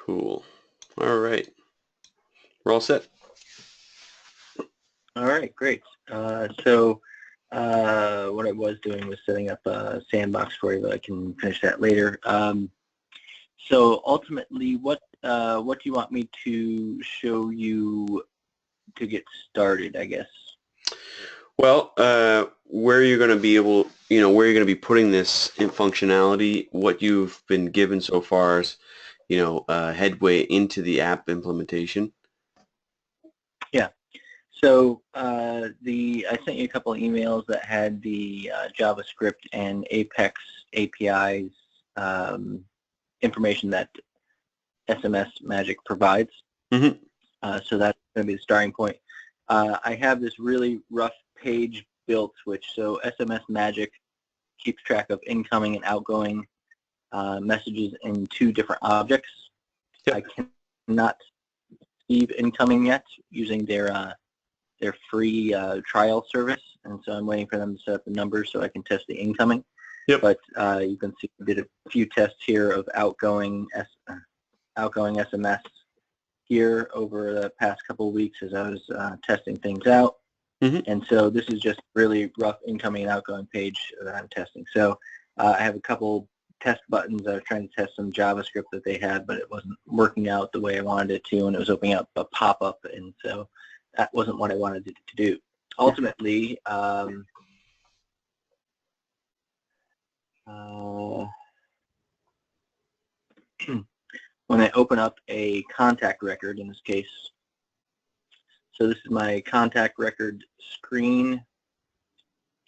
Cool. All right. We're all set. All right, great. So what I was doing was setting up a sandbox for you, but I can finish that later. So ultimately, what do you want me to show you to get started, I guess? Well, where you're going to be able, where you're going to be putting this in functionality, what you've been given so far as, headway into the app implementation. Yeah. So I sent you a couple of emails that had the JavaScript and Apex APIs information that SMS Magic provides. Mm-hmm. So that's going to be the starting point. I have this really rough page built, so SMS Magic keeps track of incoming and outgoing messages in two different objects. Yep. I cannot receive incoming yet using their free trial service, and so I'm waiting for them to set up the numbers so I can test the incoming. Yep. But you can see I did a few tests here of outgoing SMS here over the past couple of weeks as I was testing things out. Mm-hmm. And so this is just really rough incoming and outgoing page that I'm testing. So I have a couple test buttons. I was trying to test some JavaScript that they had, but it wasn't working out the way I wanted it to, and it was opening up a pop-up, and so that wasn't what I wanted it to do. Ultimately, when I open up a contact record, in this case, so this is my contact record screen,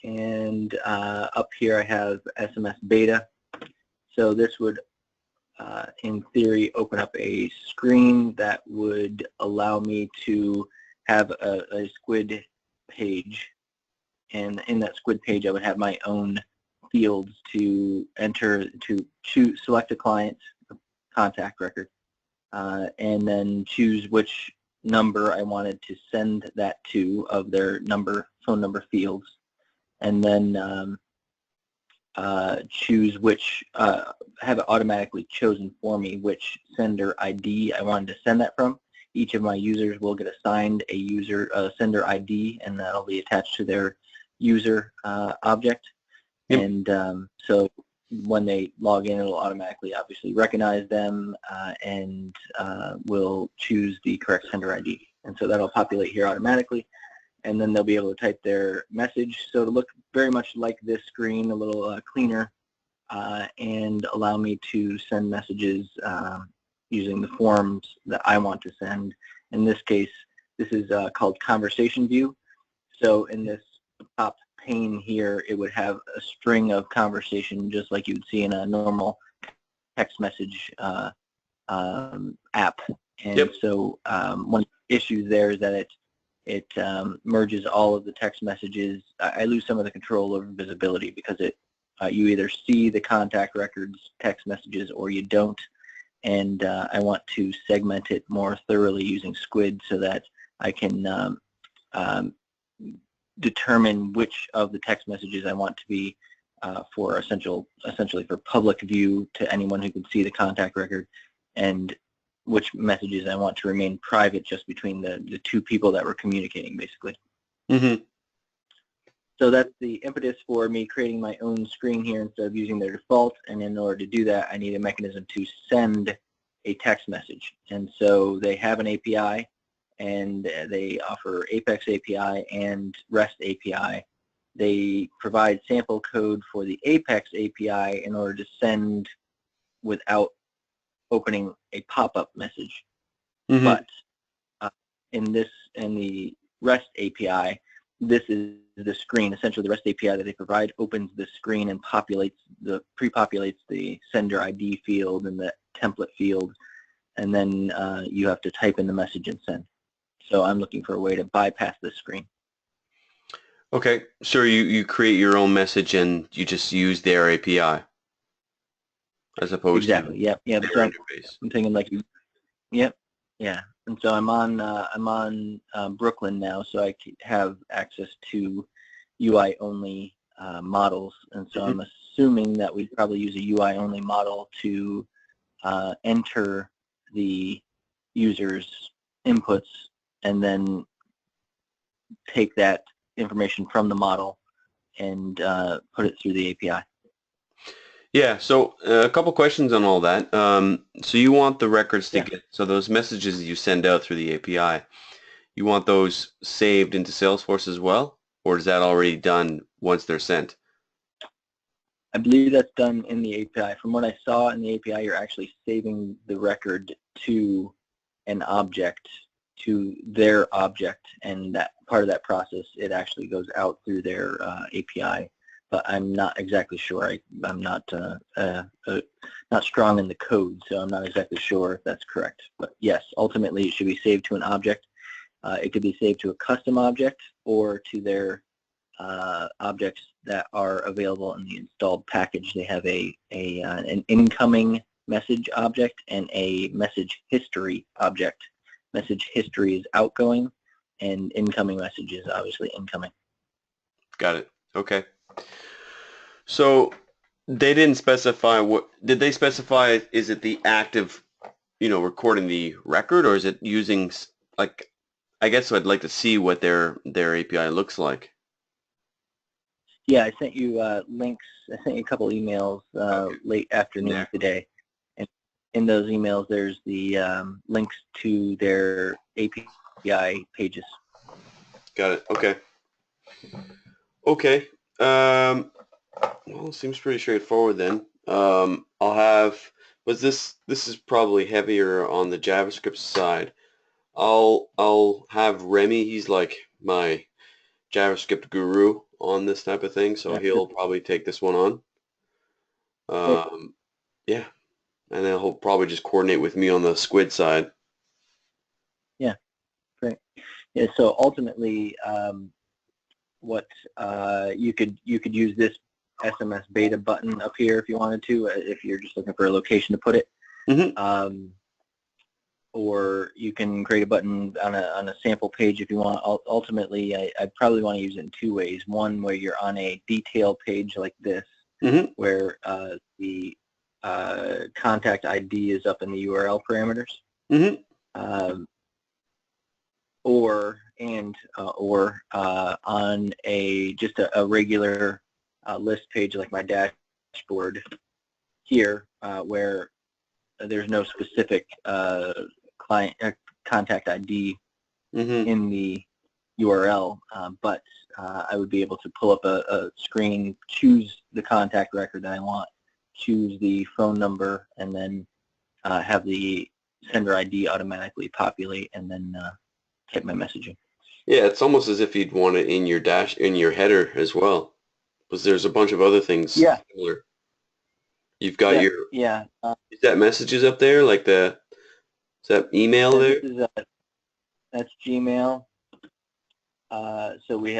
and up here I have SMS beta. So this would, in theory, open up a screen that would allow me to have a squid page, and in that squid page I would have my own fields to enter, to select a client contact record, and then choose which number I wanted to send that to of their phone number fields, and then choose which, have it automatically chosen for me which sender ID I wanted to send that from. Each of my users will get assigned a sender ID, and that'll be attached to their user object. Yep. And so when they log in, it'll automatically obviously recognize them and will choose the correct sender ID. And so that'll populate here automatically, and then they'll be able to type their message. So to look very much like this screen, a little cleaner, and allow me to send messages using the forms that I want to send. In this case, this is called Conversation View. So in this top pane here, it would have a string of conversation just like you would see in a normal text message app. And yep. So one issue there is that it merges all of the text messages. I lose some of the control over visibility because you either see the contact records text messages or you don't, and I want to segment it more thoroughly using Squid so that I can determine which of the text messages I want to be for essentially for public view to anyone who can see the contact record, and which messages I want to remain private just between the two people that we're communicating, basically. Mm-hmm. So that's the impetus for me creating my own screen here instead of using their default, and in order to do that, I need a mechanism to send a text message. And so they have an API, and they offer Apex API and REST API. They provide sample code for the Apex API in order to send without opening a pop-up message. Mm-hmm. But in the REST API, this is the screen. Essentially, the REST API that they provide opens the screen and pre-populates the sender ID field and the template field, and then you have to type in the message and send. So I'm looking for a way to bypass this screen. Okay, so you create your own message and you just use their API as opposed exactly. to Yep. So I'm thinking like, yep, yeah. And so I'm on Brooklyn now, so I have access to UI only models, and so mm-hmm. I'm assuming that we'd probably use a UI only model to enter the user's inputs and then take that information from the model and put it through the API. Yeah, so a couple questions on all that. So you want the records to Yeah. get, so those messages that you send out through the API, you want those saved into Salesforce as well? Or is that already done once they're sent? I believe that's done in the API. From what I saw in the API, you're actually saving the record to an object, to their object, and that part of that process, it actually goes out through their API. But I'm not exactly sure. I'm not not strong in the code, so I'm not exactly sure if that's correct. But yes, ultimately it should be saved to an object. It could be saved to a custom object or to their objects that are available in the installed package. They have an incoming message object and a message history object. Message history is outgoing, and incoming message is obviously incoming. Got it. Okay. So they didn't specify what, did they specify, is it the active, recording the record, or is it using, like, I guess I'd like to see what their API looks like. Yeah, I sent you links. I sent you a couple emails Okay. late afternoon today. And in those emails, there's the links to their API pages. Got it. Okay. Okay. Well, it seems pretty straightforward then. I'll have, but this is probably heavier on the JavaScript side. I'll have Remy. He's like my JavaScript guru on this type of thing, so Yeah, he'll probably take this one on. Yeah, and then he'll probably just coordinate with me on the Squid side. yeah, great. Yeah, so ultimately, what you could use this SMS beta button up here if you wanted to, if you're just looking for a location to put it. Mm-hmm. Or you can create a button on a sample page if you want. Ultimately, I'd probably want to use it in two ways. One, where you're on a detail page like this, Mm-hmm. where the contact ID is up in the URL parameters. Mm-hmm. Or on just a regular list page like my dashboard here, where there's no specific client contact ID Mm-hmm. in the URL, but I would be able to pull up a screen, choose the contact record that I want, choose the phone number, and then have the sender ID automatically populate, and then type my messaging. Yeah, it's almost as if you'd want it in your header as well, because there's a bunch of other things similar. You've got is that messages up there, like is that email there? That's Gmail. So we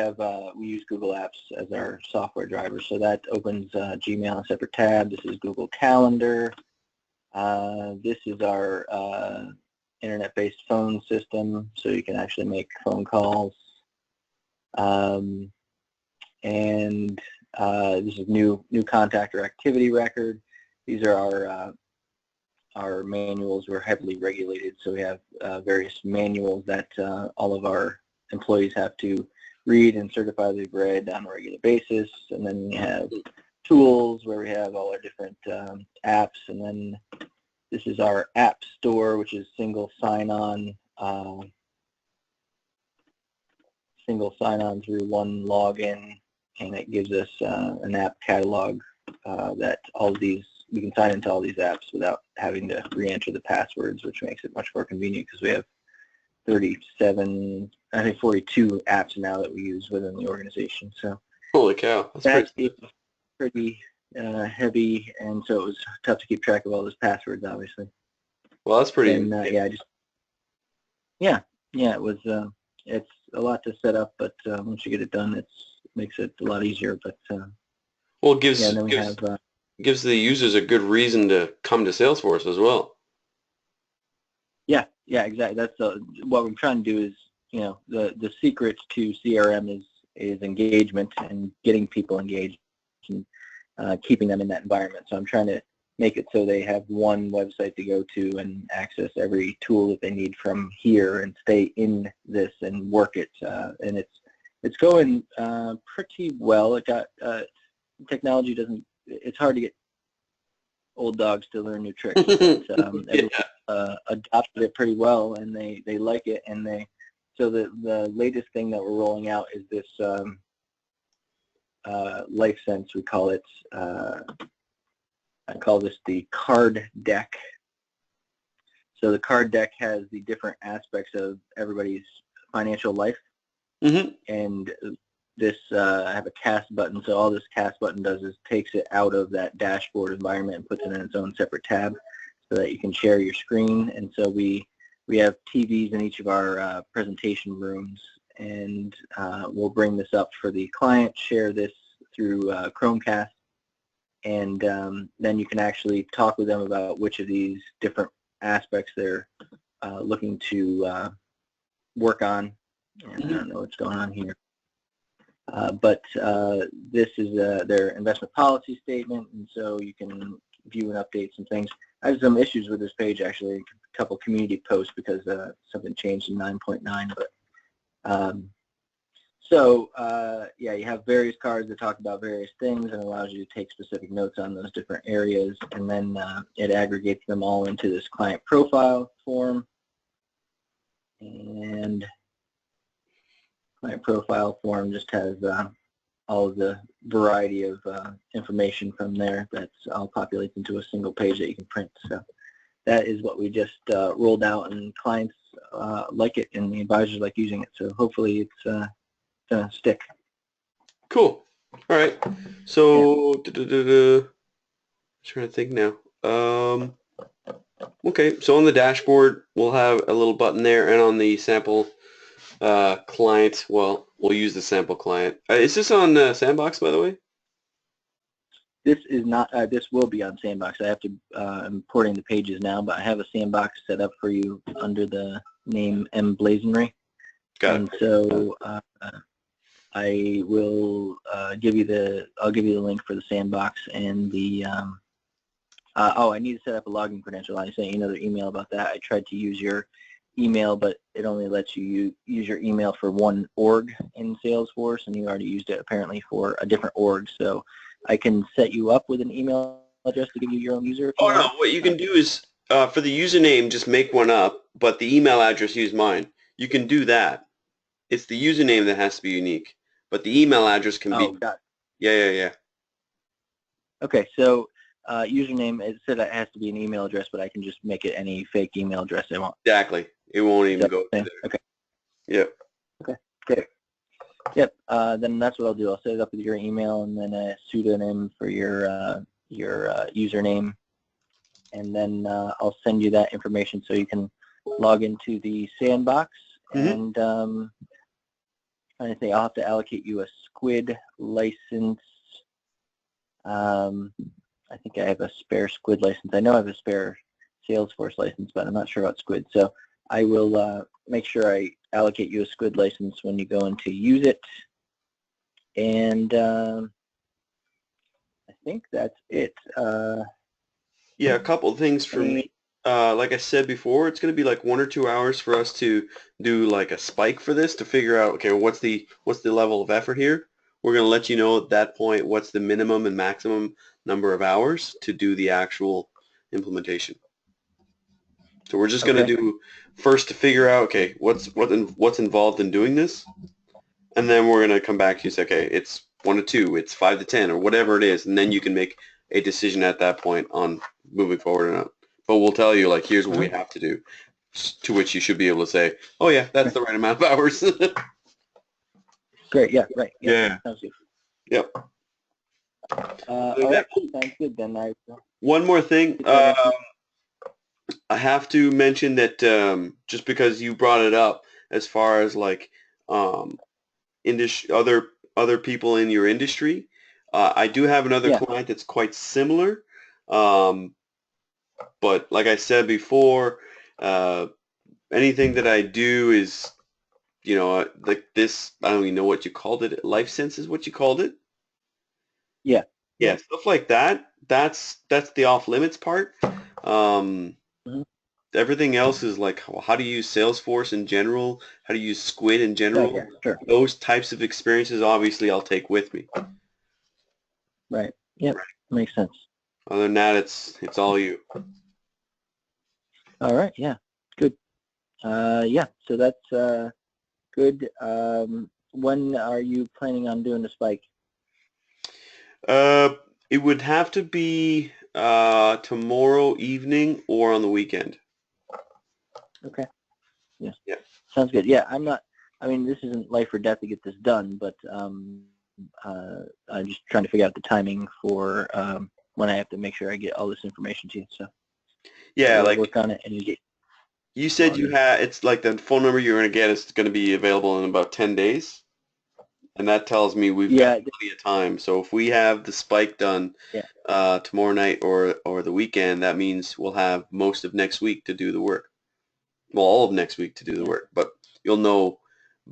use Google Apps as our software driver, so that opens Gmail in a separate tab. This is Google Calendar. This is our internet-based phone system, so you can actually make phone calls. And this is new contactor activity record. These are our manuals. We're heavily regulated, so we have various manuals that all of our employees have to read and certify they've read on a regular basis. And then we have tools where we have all our different apps. And then this is our app store, which is single sign-on through one login, and it gives us an app catalog that we can sign into all these apps without having to re-enter the passwords, which makes it much more convenient because we have 42 apps now that we use within the organization. So Holy cow, that's pretty heavy, and so it was tough to keep track of all those passwords, obviously. Well, that's pretty. And it was. It's a lot to set up, but once you get it done, it makes it a lot easier. But well, it gives the users a good reason to come to Salesforce as well. Yeah, exactly. That's what we're trying to do is, the secret to CRM is engagement and getting people engaged and keeping them in that environment. So I'm trying to make it so they have one website to go to and access every tool that they need from here and stay in this and work it. And it's going pretty well. It got technology doesn't. It's hard to get old dogs to learn new tricks, but everyone adopted it pretty well, and they like it. And so the latest thing that we're rolling out is this LifeSense. We call it. I call this the card deck. So the card deck has the different aspects of everybody's financial life. Mm-hmm. And this, I have a cast button, so all this cast button does is takes it out of that dashboard environment and puts it in its own separate tab so that you can share your screen. And so we have TVs in each of our presentation rooms, and we'll bring this up for the client, share this through Chromecast, and then you can actually talk with them about which of these different aspects they're looking to work on. And I don't know what's going on here. But this is their investment policy statement, and so you can view and update some things. I have some issues with this page, actually, a couple community posts because something changed in 9.9. But so yeah, you have various cards that talk about various things and allows you to take specific notes on those different areas, and then it aggregates them all into this client profile form. And client profile form just has all of the variety of information from there that's all populates into a single page that you can print. So that is what we just rolled out, and clients like it, and the advisors like using it. So hopefully it's going to stick. Cool. All right. So, trying to think now. Okay, so on the dashboard, we'll have a little button there, and on the sample client, well, we'll use the sample client. Is this on Sandbox, by the way? This is not. This will be on Sandbox. I have to. I'm importing the pages now, but I have a Sandbox set up for you under the name M Blazonry. Got it. So I will give you the. I'll give you the link for the Sandbox and the. Oh, I need to set up a login credential. I sent you another email about that. I tried to use your email, but it only lets you use your email for one org in Salesforce, and you already used it apparently for a different org. So I can set you up with an email address to give you your own user. If you no, what you can do is for the username, just make one up, but the email address, use mine. You can do that. It's the username that has to be unique, but the email address can be. Got it. Yeah. Okay, so username, it said it has to be an email address, but I can just make it any fake email address I want. Exactly. It won't even go there. Okay. Yep. Okay, great. Yep, then that's what I'll do. I'll set it up with your email and then a pseudonym for your username, and then I'll send you that information so you can log into the Sandbox. And I think I'll have to allocate you a Squid license. I think I have a spare Squid license. I know I have a spare Salesforce license, but I'm not sure about Squid. So I will make sure I allocate you a Squid license when you go in to use it. And I think that's it. Yeah, a couple of things for me. Like I said before, it's going to be like 1 or 2 hours for us to do like a spike for this to figure out, okay, what's the level of effort here? We're going to let you know at that point what's the minimum and maximum number of hours to do the actual implementation. So we're just going to do first to figure out, okay, what's involved in doing this, and then we're going to come back to you and say, okay, it's 1 to 2, it's 5 to 10, or whatever it is, and then you can make a decision at that point on moving forward or not. But we'll tell you, like, here's what we have to do, to which you should be able to say, oh yeah, that's the right amount of hours. Great, yeah, right. Yeah. Sounds good. Yep. All right, sounds good then. One more thing. I have to mention that just because you brought it up, as far as like other people in your industry, I do have another client that's quite similar. But like I said before, anything that I do is, like this, I don't even know what you called it. LifeSense is what you called it? Yeah. Yeah, stuff like that. That's the off limits part. Um, Mhm. Everything else is like how to use Salesforce in general, how to use Squid in Yeah, general. yeah, sure. Those types of experiences, obviously, I'll take with me. Right. Yep. Right. Makes sense. Other than that, it's all you. All right. Yeah. Good. Yeah. So that's good. When are you planning on doing the spike? Uh, it would have to be tomorrow evening or on the weekend. Okay. Yeah. Yeah. Sounds good. Yeah. I'm not. I mean, this isn't life or death to get this done, but I'm just trying to figure out the timing for when I have to make sure I get all this information to you. So Yeah, we'll like work on it and get you said you logged had, it's like the phone number you're going to get is going to be available in about 10 days. And that tells me we've got Yeah. plenty of time. So if we have the spike done Yeah. tomorrow night or the weekend, that means we'll have most of next week to do the work. Well, all of next week to do the Yeah. work, but you'll know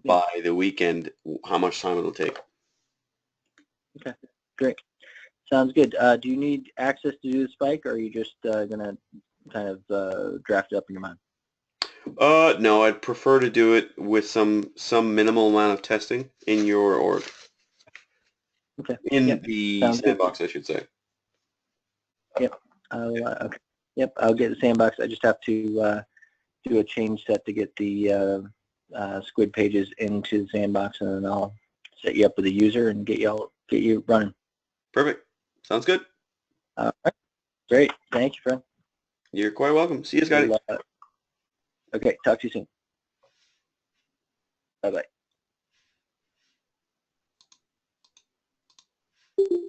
Yeah. by the weekend how much time it'll take. Okay. Great. Sounds good. Do you need access to do the spike, or are you just gonna kind of draft it up in your mind? No, I'd prefer to do it with some minimal amount of testing in your org, Okay. in Yep. the Sounds good. sandbox, I should say. Yep. Okay. Yep. I'll get the sandbox. I just have to do a change set to get the squid pages into the sandbox, and then I'll set you up with a user and get you running. Perfect. Sounds good. All right. Great. Thank you, friend. You're quite welcome. See you, Scotty. We'll, okay. Talk to you soon. Bye bye.